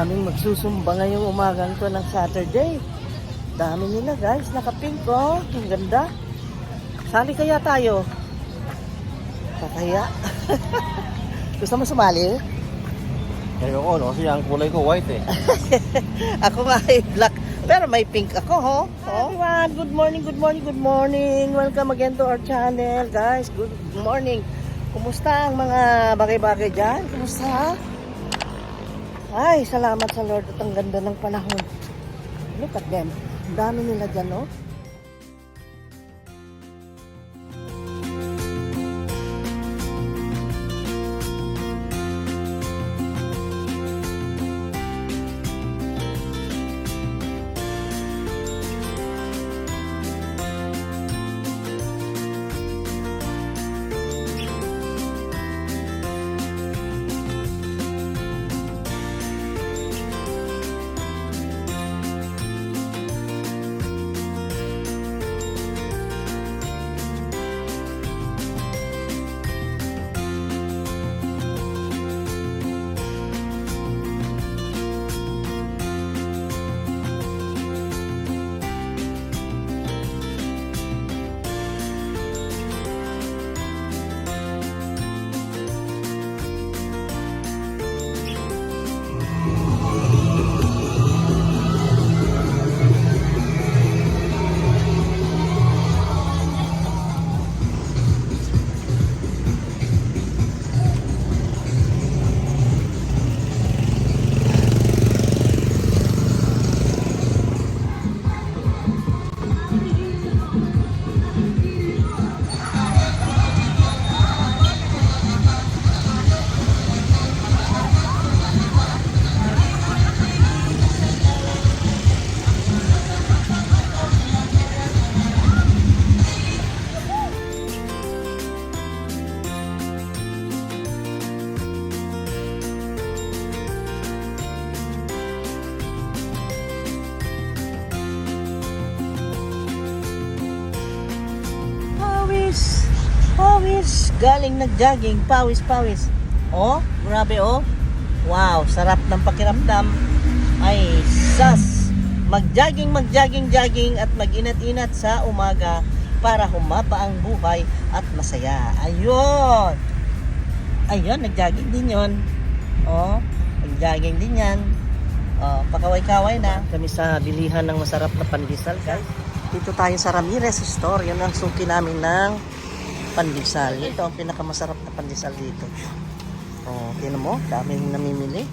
daming magsusumba ngayong umagang to ng Saturday. Dami nila guys, naka-pink oh. Ang ganda. Sali kaya tayo? Kaya. Gusto mo sumali? Ayoko, no? Kasi ang kulay ko white eh. Ako nga ay black. Pero may pink ako, ho? Everyone, good morning, good morning, good morning. Welcome again to our channel, guys. Good morning. Kumusta ang mga bagay-bagay dyan? Kumusta? Ay, salamat sa Lord at ang ganda ng panahon. Look at them. Ang dami nila dyan, no? Pawis, galing nag-jogging, pawis. Oh, grabe oh. Wow, sarap ng pakiramdam. Ay, sas. Mag-jogging at mag-inat-inat sa umaga para humaba ang buhay at masaya. Ayun, nag-jogging din yon. Oh, nag-jogging din yan. Oh, pakaway-kaway na. Kami sa bilihan ng masarap na pandesal, guys. Dito tayo sa Ramirez Store. Yan ang suki namin ng pandesal. Ito ang pinakamasarap na pandesal dito. Oh, tingnan mo, daming namimili.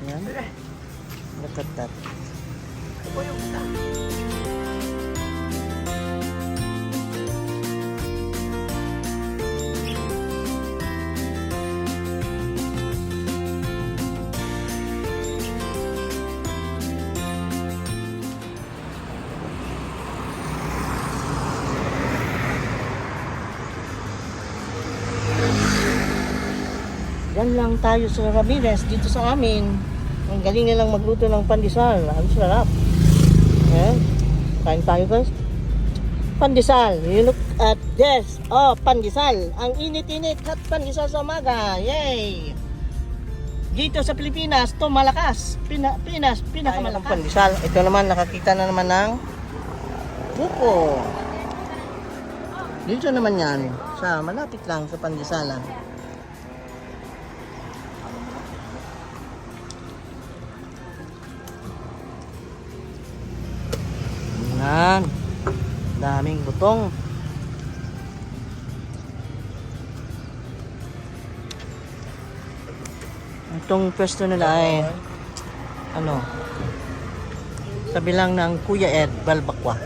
Ayan. Look at that. Yan lang tayo sa Ramirez dito sa amin. Ang galing nilang magluto ng pandesal. Ang sarap. Ayan. Kain tayo guys. Pandesal. You look at this. Oh, pandesal. Ang init-init at pandesal sa umaga. Yay! Dito sa Pilipinas, to malakas. Pinakamalakas. Pandesal. Ito naman, nakakita na naman ng buko. Dito naman yan. Sa malapit lang sa pandesalan. Yan. Daming butong. Itong pwesto nila ay sabi lang ng Kuya Ed Balbakwa.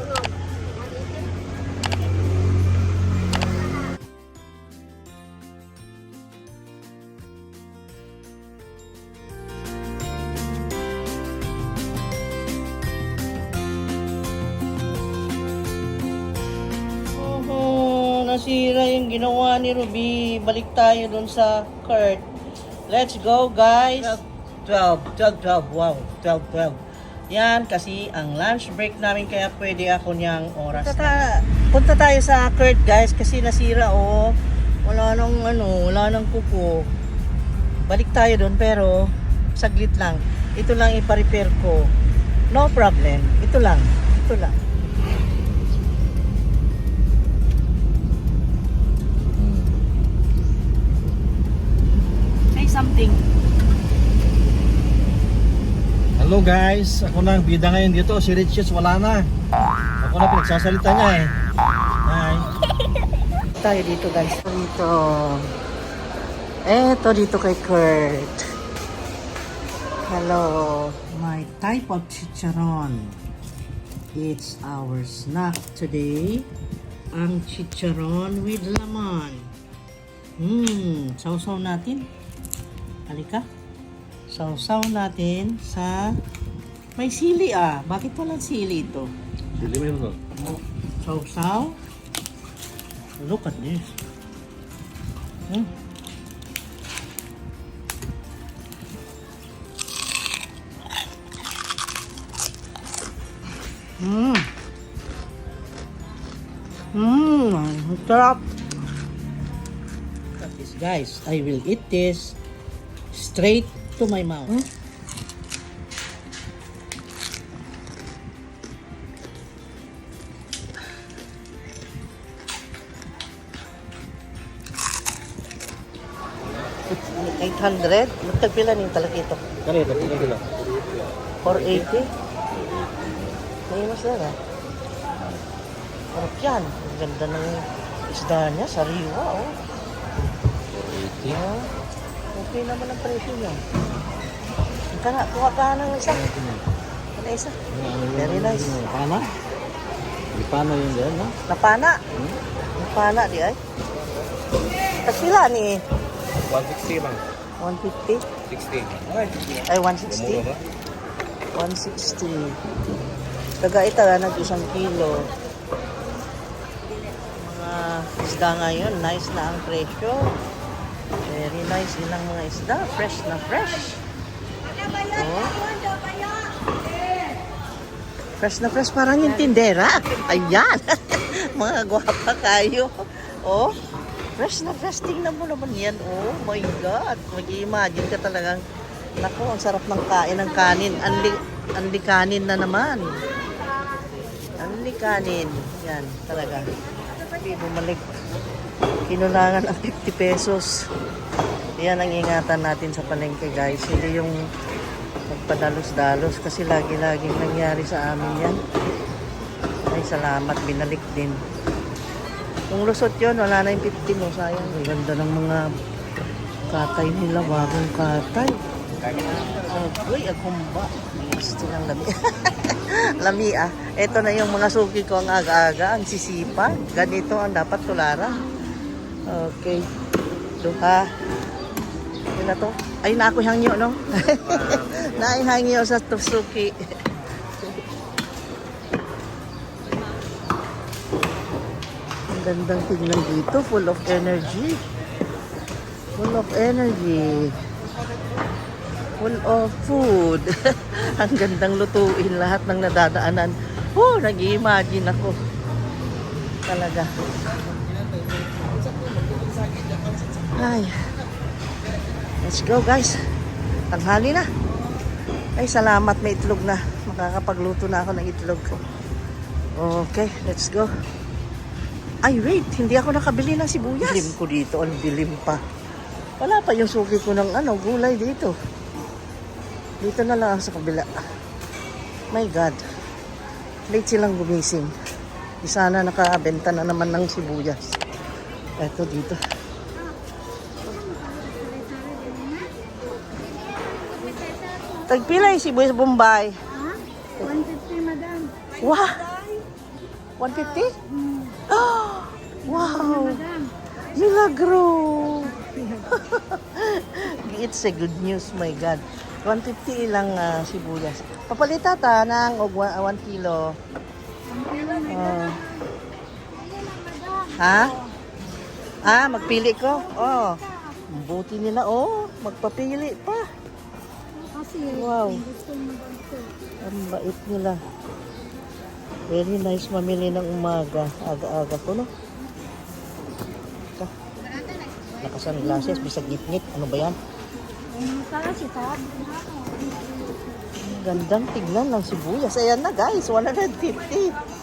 Nasira yung ginawa ni Ruby. Balik tayo dun sa cart. Let's go guys. 12. Wow, 12. Yan kasi ang lunch break namin kaya pwede ako niyang oras. Punta tayo sa cart guys kasi nasira oh. Wala nang kuko. Balik tayo dun pero saglit lang. Ito lang ipa-repair ko. No problem. Ito lang. Ito lang. Say something. Hello guys, ako na ang bida ngayon dito. Si Riches wala na. Ako na pinagsasalita niya eh. Hi. Tayo dito guys. Dito. Eto dito kay Kurt. Hello. My type of chicharon. It's our snack today. Ang chicharon with laman. Sausaw natin. Halika. Sausaw natin sa may sili ah. Bakit walang sili ito? Sili mo yun. Sausaw. Look at this. Ang sarap. Look at this guys. I will eat this straight to my mouth. $800? Magtagpila niyo talaga ito. Kanina, pila. 480? May mas na. Harap yan. Ang ganda ng isda niya. Sariwa, oh. 480. Ah, okay naman ang presyo niya. Kuha ka ng isa. Ano isa? Very nice. Pana? Di pana yun dyan, no? Napana. Napana di ay. Tagpila ni 160 lang. 150? 60. Ay, 160? 160. Taga-ita nag 1 kilo. Mga isda ngayon, nice na ang presyo. Very nice ilang mga isda. Fresh na fresh. Oh. Fresh na fresh, parang yung tindera. Ayan. Mga gwapa kayo. Oh. Fresh na fresh. Tingnan mo naman yan. Oh my God. Mag-i-imagine ka talagang, naku, ang sarap ng kain ng kanin. Anli kanin na naman. Anli kanin. Yan, talaga. Hindi bumalik. Kinulangan ang 50 pesos. Yan ang ingatan natin sa palengke guys. Hindi yung magpadalos-dalos kasi lagi-laging nangyari sa amin yan. Ay, salamat. Binalik din. Kung lusot yun, wala na yung 50 mo. Sayang. Ang ganda ng mga katay nila. Bagong katay. Uy, agumba. Gusto ng lami. Lami ah. Ito na yung mga suki ko ang aga-aga. Ang sisipa. Ganito ang dapat tularan. Okay. Duha. Yun na to. Ay, nakuhangyo, no? Naihangyo sa suki. Gandang tignan dito, full of energy. Full of energy. Full of food. Ang gandang lutuin lahat ng nadadaanan. Oh, nag-i-imagine ako. Talaga. Ay. Let's go guys. Tanghali na. Ay, salamat may itlog na. Makakapagluto na ako ng itlog. Okay, let's go. Ay, wait. Hindi ako nakabili ng sibuyas. Dilim ko dito. Ang dilim pa. Wala pa yung suki ko ng gulay dito. Dito na lang sa kabila. My God. Late silang gumising. Di sana nakabenta na naman ng sibuyas. Eto dito. Tagpila yung sibuyas Bombay. Ha? 150, madam. Wow! 150? Oh, wow! Madam. Milagro! It's a good news, my God. 150 ilang sibuyas. Papalita ta ng 1 kilo. Oh. Ha? Ah, magpili ko? Oh. Buti nila, oh. Magpapili pa. Kasi Wow. gusto mo ba ito? Ang bait nila. Very nice mamili ng umaga. Aga-aga po, no? Ito. Naka-sunglasses, bisag ngit-ngit. Ano ba yan? Kasi sabi. Gandang tignan ng sibuyas. Ayan na guys, 150.